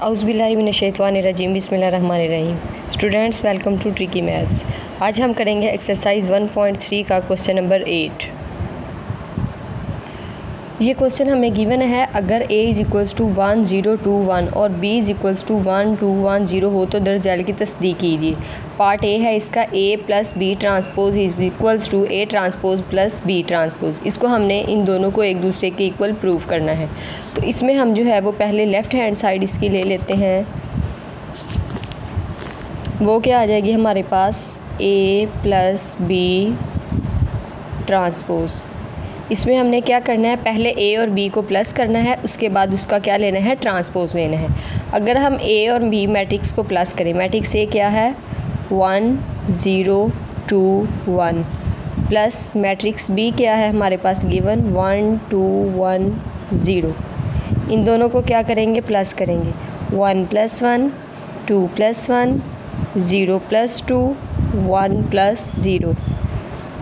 औज़ुबिल्लाहि मिनश्शैतानिर्रजीम बिस्मिल्लाहिर्रहमानिर्रहीम। Students, welcome to tricky maths. आज हम करेंगे एक्सरसाइज 1.3 का क्वेश्चन नंबर 8। ये क्वेश्चन हमें गिवन है, अगर a = 1 0 2 1 और b = 1 2 1 0 हो तो दर्ज झैल की तस्दीक कीजिए। पार्ट ए है इसका, a + b transpose = a transpose + b transpose. इसको हमने इन दोनों को एक दूसरे के इक्वल प्रूव करना है। तो इसमें हम जो है वो पहले लेफ़्ट हैंड साइड इसकी ले लेते हैं। वो क्या आ जाएगी हमारे पास, a + b ट्रांसपोज। इसमें हमने क्या करना है, पहले a और b को प्लस करना है, उसके बाद उसका क्या लेना है, ट्रांसपोज लेना है। अगर हम a और b मैट्रिक्स को प्लस करें, मैट्रिक्स a क्या है 1 0 2 1 प्लस मैट्रिक्स b क्या है हमारे पास गिवन 1 2 1 0। इन दोनों को क्या करेंगे, प्लस करेंगे। 1 + 1 2 + 1 0 + 2 1 + 0।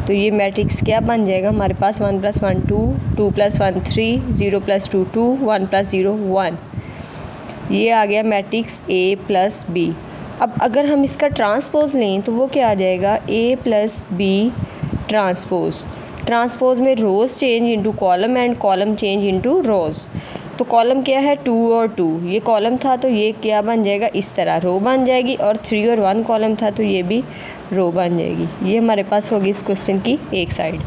तो ये मैट्रिक्स क्या बन जाएगा हमारे पास, 1 + 1 2 2 + 1 3 0 + 2 2 1 + 0 1। ये आ गया मैट्रिक्स a + b। अब अगर हम इसका ट्रांसपोज लें तो वो क्या आ जाएगा, a + b ट्रांसपोज। ट्रांसपोज में rows change into column and column change into rows. तो कॉलम क्या है 2 और 2, ये कॉलम था तो ये क्या बन जाएगा, इस तरह रो बन जाएगी। और 3 और 1 कॉलम था तो ये भी रो बन जाएगी। ये हमारे पास होगी इस क्वेश्चन की एक साइड।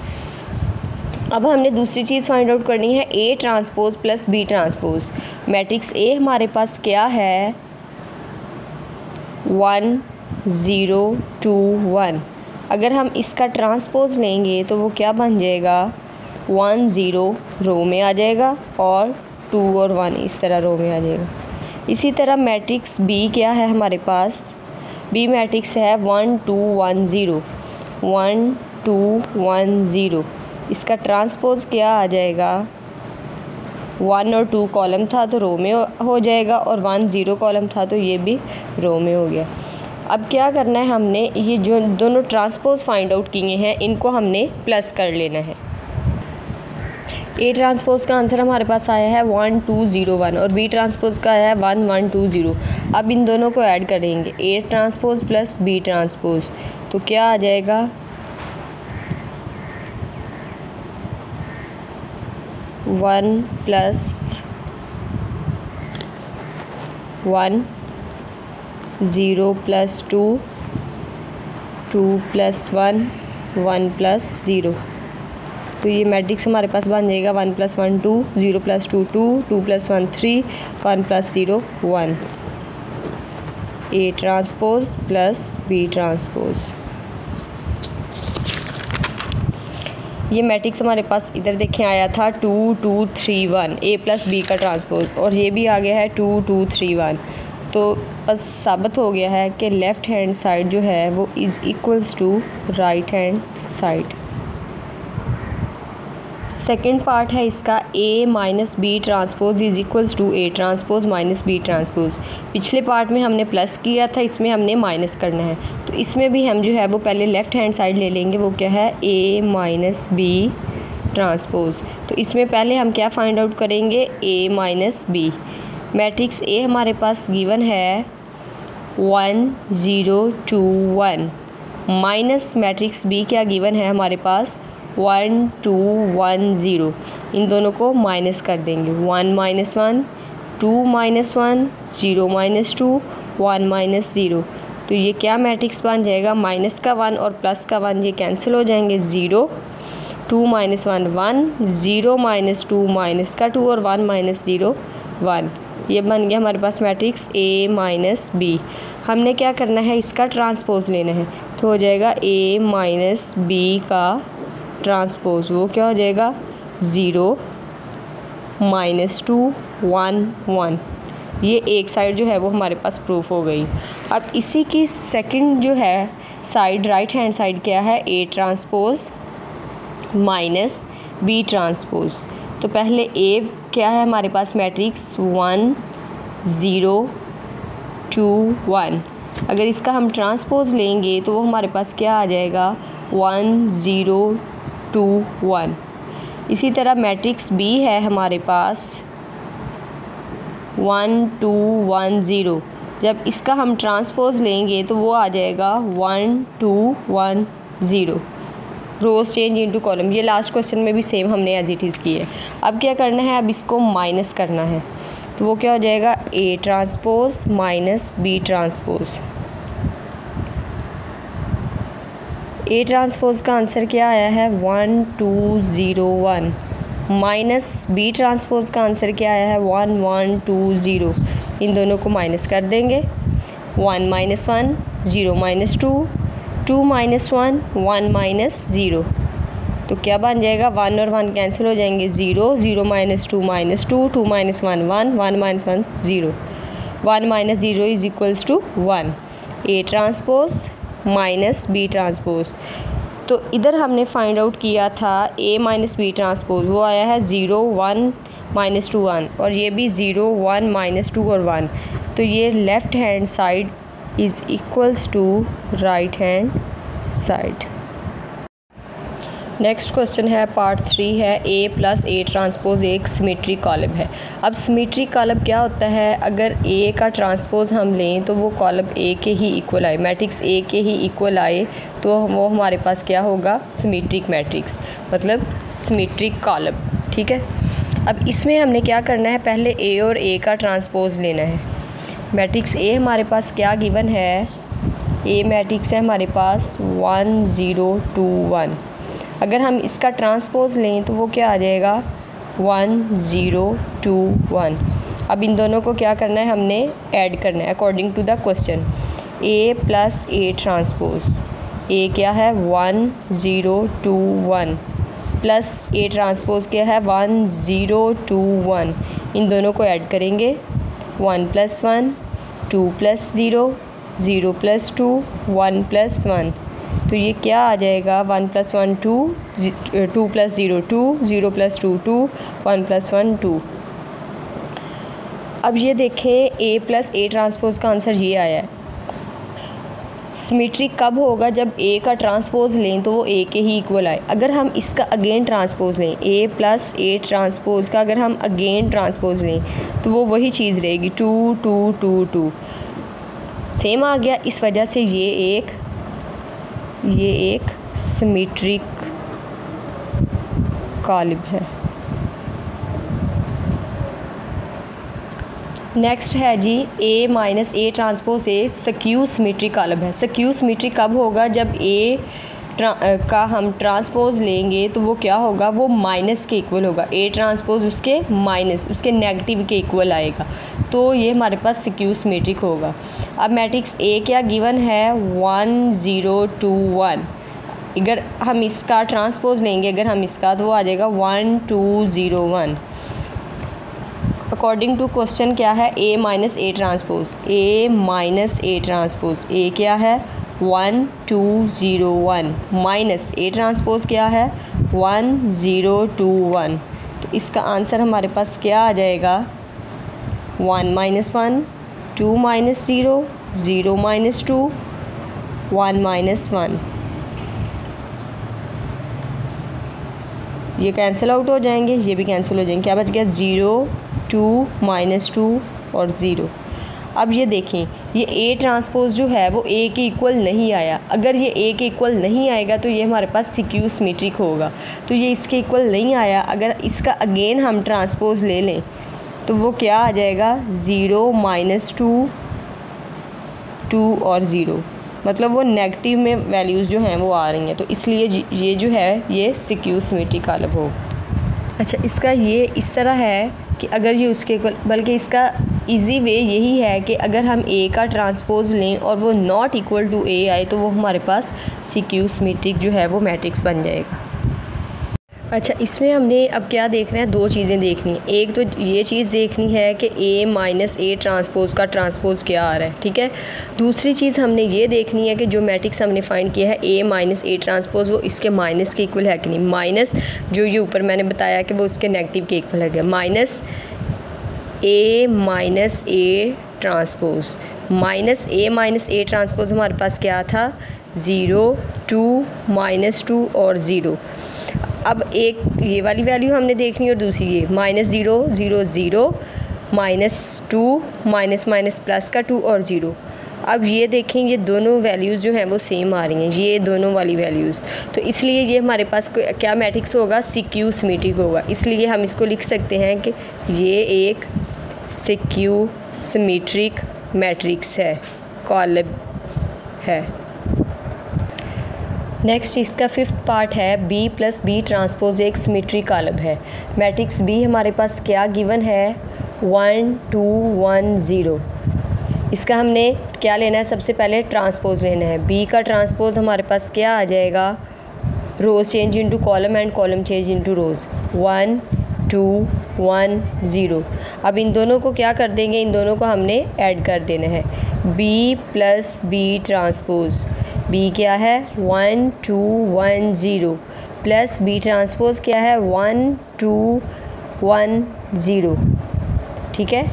अब हमने दूसरी चीज़ फाइंड आउट करनी है, a transpose + b transpose. Matrix a हमारे पास क्या है 1 0 2 1। अगर हम इसका ट्रांसपोज लेंगे तो वो क्या बन जाएगा 1 0 रो में आ जाएगा और 2 और 1 इस तरह रो में आ जाएगा। इसी तरह मैट्रिक्स b क्या है हमारे पास, b मैट्रिक्स है 1 2 1 0 1 2 1 0। इसका ट्रांसपोज क्या आ जाएगा, 1 और 2 कॉलम था तो रो में हो जाएगा और 1 0 कॉलम था तो ये भी रो में हो गया। अब क्या करना है, हमने ये जो दोनों ट्रांसपोज फाइंड आउट किए हैं इनको हमने प्लस कर लेना है। a ट्रांसपोज का आंसर हमारे पास आया है 1 2 0 1 और b ट्रांसपोज का आया है 1 1 2 0। अब इन दोनों को ऐड करेंगे, a ट्रांसपोज + b ट्रांसपोज। तो क्या आ जाएगा 1 + 1 0 + 2 2 + 1 1 + 0। तो ये मैट्रिक्स हमारे पास बन जाएगा 1 + 1 2 0 + 2 2 2 + 1 3 1 + 0 1। a transpose + b transpose. ये मैट्रिक्स हमारे पास इधर देखें आया था 2 2 3 1 a + b का ट्रांसपोज, और ये भी आ गया है 2 2 3 1। तो बस साबित हो गया है कि लेफ़्ट हैंड साइड जो है वो is equals to right hand side. Second part है इसका, a - b transpose = a transpose - b transpose. पिछले पार्ट में हमने प्लस किया था, इसमें हमने माइनस करना है। तो इसमें भी हम जो है वो पहले लेफ़्ट हैंड साइड ले लेंगे, वो क्या है a - b ट्रांसपोज। तो इसमें पहले हम क्या फाइंड आउट करेंगे, a - b। मैट्रिक्स a हमारे पास गिवन है 1 0 2 1 माइनस मैट्रिक्स b क्या गिवन है हमारे पास 1 2 1 0। इन दोनों को माइनस कर देंगे, 1 - 1 2 - 1 0 - 2 1 - 0। तो ये क्या मैट्रिक्स बन जाएगा, माइनस का 1 और प्लस का 1 ये कैंसिल हो जाएंगे, 0 2 - 1 1 0 - 2 माइनस का 2 और 1 - 0 1। ये बन गया हमारे पास मैट्रिक्स a - b। हमने क्या करना है, इसका ट्रांसपोज लेना है। तो हो जाएगा a - b का ट्रांसपोज, वो क्या हो जाएगा 0 -2 1 1। ये एक साइड जो है वो हमारे पास प्रूफ हो गई। अब इसी की सेकंड जो है साइड, राइट हैंड साइड क्या है, a ट्रांसपोज - b ट्रांसपोज। तो पहले a क्या है हमारे पास मैट्रिक्स 1 0 2 1। अगर इसका हम ट्रांसपोज लेंगे तो वो हमारे पास क्या आ जाएगा 1 0 2 1। इसी तरह मैट्रिक्स b है हमारे पास 1 2 1 0। जब इसका हम ट्रांसपोज लेंगे तो वो आ जाएगा 1 2 1 0। रोज चेंज इनटू कॉलम। ये लास्ट क्वेश्चन में भी सेम हमने एज इट इज़ की है। अब क्या करना है, अब इसको माइनस करना है, तो वो क्या हो जाएगा, A transpose minus B transpose. A transpose का आंसर क्या आया है 1 2 0 1, माइनस बी ट्रांसपोज का आंसर क्या आया है 1 1 2 0। इन दोनों को माइनस कर देंगे, 1 माइनस 1 0 माइनस 2 2 माइनस 1 1 माइनस 0। तो क्या बन जाएगा, 1 और 1 कैंसिल हो जाएंगे, 0 0 minus 2 minus 2 2 minus 1 1 1 minus 1 0। 1 minus 0 is equals to 1। A transpose minus B transpose. तो इधर हमने फाइंड आउट किया था ए माइनस बी ट्रांसपोज, वो आया है 0 1 माइनस 2 1, और ये भी 0 1 माइनस 2 और 1। तो ये left hand side is equals to right hand side. Next question है पार्ट 3 है, ए प्लस ए ट्रांसपोज एक सिमेट्री कॉलम है। अब सिमेट्री कॉलम क्या होता है, अगर ए का ट्रांसपोज हम लें तो वो कॉलम ए के ही इक्वल आए, मैट्रिक्स ए के ही इक्वल आए, तो वो हमारे पास क्या होगा, सिमेट्रिक मैट्रिक्स, मतलब सिमेट्रिक कॉलम। ठीक है, अब इसमें हमने क्या करना है, पहले ए और ए का ट्रांसपोज लेना है। मैट्रिक्स ए हमारे पास क्या गिवन है, ए मैट्रिक्स है हमारे पास 1 0 2 1। अगर हम इसका ट्रांसपोज लें तो वो क्या आ जाएगा 1 0 2 1। अब इन दोनों को क्या करना है, हमने ऐड करना है according to the question. A plus A transpose, A क्या है 1 0 2 1 प्लस ए ट्रांसपोज क्या है 1 0 2 1। इन दोनों को ऐड करेंगे, 1 प्लस 1 2 प्लस 0 0 प्लस 2 1 प्लस 1। तो ये क्या आ जाएगा, 1 प्लस 1 2 2 प्लस 0 2 0 प्लस 2 2 1 प्लस 1 2। अब ये देखें ए प्लस ए ट्रांसपोज का आंसर ये आया है। सिमेट्रिक कब होगा, जब ए का ट्रांसपोज लें तो वो ए के ही इक्वल आए। अगर हम इसका अगेन ट्रांसपोज लें, ए प्लस ए ट्रांसपोज का अगर हम अगेन ट्रांसपोज लें तो वो वही चीज़ रहेगी 2 2 2 2, सेम आ गया। इस वजह से ये एक सिमेट्रिक कॉलम है। नेक्स्ट है G A minus A transpose A skew symmetric column है। स्क्यू सिमेट्रिक कब होगा, जब ए का हम ट्रांसपोज लेंगे तो वो क्या होगा, वो माइनस के इक्वल होगा। ए ट्रांसपोज उसके माइनस, उसके नेगेटिव के इक्वल आएगा, तो ये हमारे पास स्क्यू सिमेट्रिक होगा। अब मैट्रिक्स ए क्या गिवन है 1 0 2 1। अगर हम इसका ट्रांसपोज लेंगे, अगर हम इसका, तो वो आ जाएगा 1 2 0 1। अकॉर्डिंग टू क्वेश्चन क्या है, A minus A transpose, A minus A transpose, A क्या है 1 2 0 1 माइनस ए ट्रांसपोज क्या है 1 0 2 1। तो इसका आंसर हमारे पास क्या आ जाएगा, 1 माइनस 1 2 माइनस 0 0 माइनस 2 1 माइनस 1। ये कैंसिल आउट हो जाएंगे, ये भी कैंसिल हो जाएंगे। क्या बच गया 0 2 माइनस 2 और 0। अब ये देखें, ये ए ट्रांसपोज जो है वो ए के इक्वल नहीं आया। अगर ये ए के इक्वल नहीं आएगा तो ये हमारे पास स्क्यू सिमेट्रिक होगा, तो ये इसके इक्वल नहीं आया। अगर इसका अगेन हम ट्रांसपोज ले लें तो वो क्या आ जाएगा 0 माइनस 2 2 और 0, मतलब वो नेगेटिव में वैल्यूज़ जो हैं वो आ रही हैं, तो इसलिए ये जो है ये स्क्यू सिमेट्रिक कॉलम होगा। अच्छा, इसका ये इस तरह है कि अगर ये उसके इक्वल, बल्कि इसका इजी वे यही है कि अगर हम ए का ट्रांसपोज लें और वो नॉट इक्वल टू ए आए तो वो हमारे पास स्क्यू सिमेट्रिक जो है वो मैट्रिक्स बन जाएगा। अच्छा, इसमें हमने अब क्या देखना है, दो चीज़ें देखनी है। एक तो ये चीज़ देखनी है कि ए माइनस ए ट्रांसपोज का ट्रांसपोज क्या आ रहा है, ठीक है। दूसरी चीज़ हमने ये देखनी है कि जो मैट्रिक्स हमने फाइंड किया है ए माइनस ए ट्रांसपोज, वो इसके माइनस के इक्वल है कि नहीं। माइनस जो ये ऊपर मैंने बताया कि वो उसके नेगेटिव के इक्वल है, minus A minus A transpose, minus A transpose हमारे पास क्या था 0 2 माइनस 2 और 0। अब एक ये वाली वैल्यू हमने देखनी और दूसरी ये -0 0 0 -2 माइनस माइनस प्लस का 2 और 0। अब ये देखें ये दोनों वैल्यूज़ जो हैं वो सेम आ रही हैं, ये दोनों वाली वैल्यूज़, तो इसलिए ये हमारे पास क्या मैट्रिक्स होगा, सिक्यू सिमेट्रिक होगा। इसलिए हम इसको लिख सकते हैं कि ये एक सिक्यू सिमेट्रिक मैट्रिक्स है, कॉलम है। नेक्स्ट इसका 5th पार्ट है B प्लस बी ट्रांसपोज एक सिमेट्रिक कॉलम है। मैट्रिक्स B हमारे पास क्या गिवन है, 1 2 1 0। इसका हमने क्या लेना है, सबसे पहले ट्रांसपोज लेना है। B का ट्रांसपोज हमारे पास क्या आ जाएगा, rows change into column and column change into rows, 1 2 1 0। अब इन दोनों को क्या कर देंगे, इन दोनों को हमने ऐड कर देना है। B plus B transpose, B क्या है 1 2 1 0 प्लस बी ट्रांसपोज क्या है 1 2 1 0। ठीक है,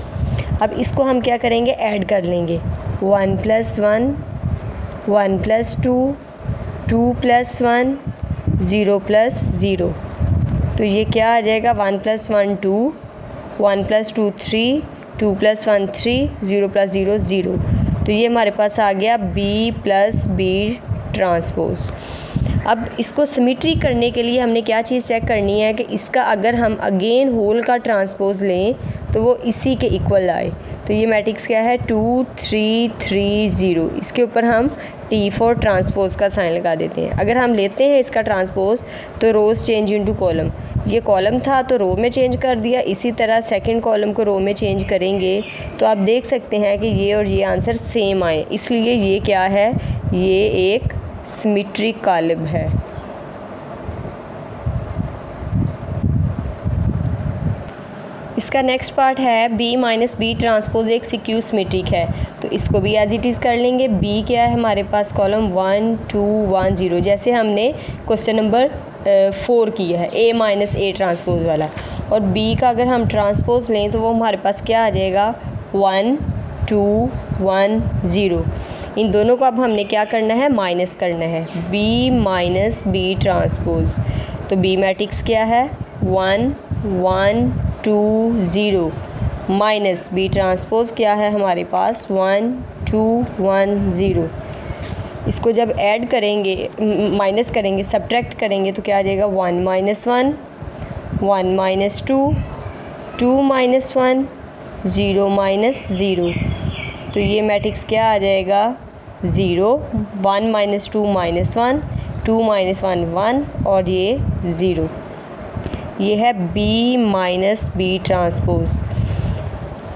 अब इसको हम क्या करेंगे, ऐड कर लेंगे। 1 + 1 1 + 2 2 + 1 0 + 0। तो ये क्या आ जाएगा, 1 + 1 2 1 + 2 3 2 + 1 3 0 + 0 0। तो ये हमारे पास आ गया B प्लस बी ट्रांसपोज। अब इसको सिमेट्री करने के लिए हमने क्या चीज़ चेक करनी है कि इसका अगर हम अगेन होल का ट्रांसपोज लें तो वो इसी के इक्वल आए। तो ये मैट्रिक्स क्या है 2 3 3 0। इसके ऊपर हम T4 ट्रांसपोज का साइन लगा देते हैं। अगर हम लेते हैं इसका ट्रांसपोज तो रोज़ चेंज इनटू कॉलम, ये कॉलम था तो रो में चेंज कर दिया, इसी तरह सेकंड कॉलम को रो में चेंज करेंगे तो आप देख सकते हैं कि ये और ये आंसर सेम आए। इसलिए ये क्या है, ये एक सिमेट्रिक कॉलम है। इसका नेक्स्ट पार्ट है B माइनस बी ट्रांसपोज एक सिक्यू सिमेट्रिक है। तो इसको भी एज इट इज़ कर लेंगे। B क्या है हमारे पास, कॉलम 1 2 1 0, जैसे हमने क्वेश्चन नंबर 4 किया है A माइनस A ट्रांसपोज वाला। और B का अगर हम ट्रांसपोज लें तो वो हमारे पास क्या आ जाएगा 1 2 1 0। इन दोनों को अब हमने क्या करना है, माइनस करना है। B माइनस बी ट्रांसपोज, तो B मैट्रिक्स क्या है 1 1 2 0 माइनस बी ट्रांसपोज क्या है हमारे पास 1 2 1 0। इसको जब ऐड करेंगे, माइनस करेंगे, सब्ट्रैक्ट करेंगे तो क्या आ जाएगा 1 - 1 1 - 2 2 - 1 0 - 0। तो ये मैट्रिक्स क्या आ जाएगा 0 1 - 2 - 1 2 - 1 1 और ये 0। ये है B माइनस बी ट्रांसपोज।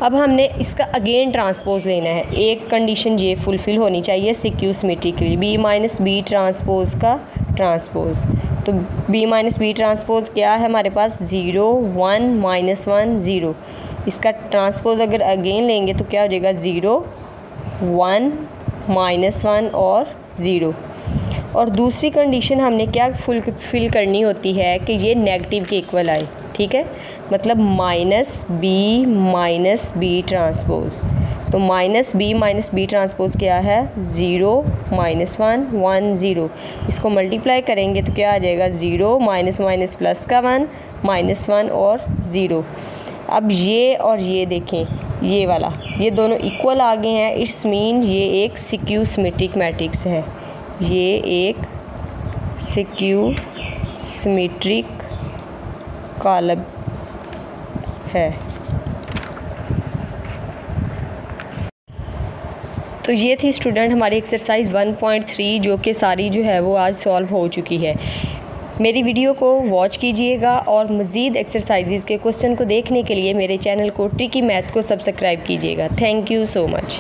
अब हमने इसका अगेन ट्रांसपोज लेना है। एक कंडीशन ये फुलफ़िल होनी चाहिए सिक्यू सिमेट्री के लिए, B माइनस बी ट्रांसपोज का ट्रांसपोज। तो B माइनस बी ट्रांसपोज क्या है हमारे पास 0 1 - 1 0। इसका ट्रांसपोज अगर अगेन लेंगे तो क्या हो जाएगा 0 1 -1 और 0। और दूसरी कंडीशन हमने क्या फुलफ़िल करनी होती है कि ये नेगेटिव के इक्वल आए। ठीक है, मतलब माइनस बी ट्रांसपोज। तो माइनस बी ट्रांसपोज क्या है 0 -1 1 0। इसको मल्टीप्लाई करेंगे तो क्या आ जाएगा 0 माइनस प्लस का 1 -1 और 0। अब ये और ये देखें, ये वाला, ये दोनों इक्वल आ गए हैं। इट्स मीन ये एक सिक्यू सिमेट्रिक मैट्रिक्स है, ये एक सिक्यू सिमेट्रिक कॉलम है। तो ये थी स्टूडेंट हमारी एक्सरसाइज 1.3 जो कि सारी जो है वो आज सॉल्व हो चुकी है। मेरी वीडियो को वॉच कीजिएगा और मज़ीद एक्सरसाइजेज़ के क्वेश्चन को देखने के लिए मेरे चैनल को ट्रिकी मैथ्स को सब्सक्राइब कीजिएगा। Thank you so much.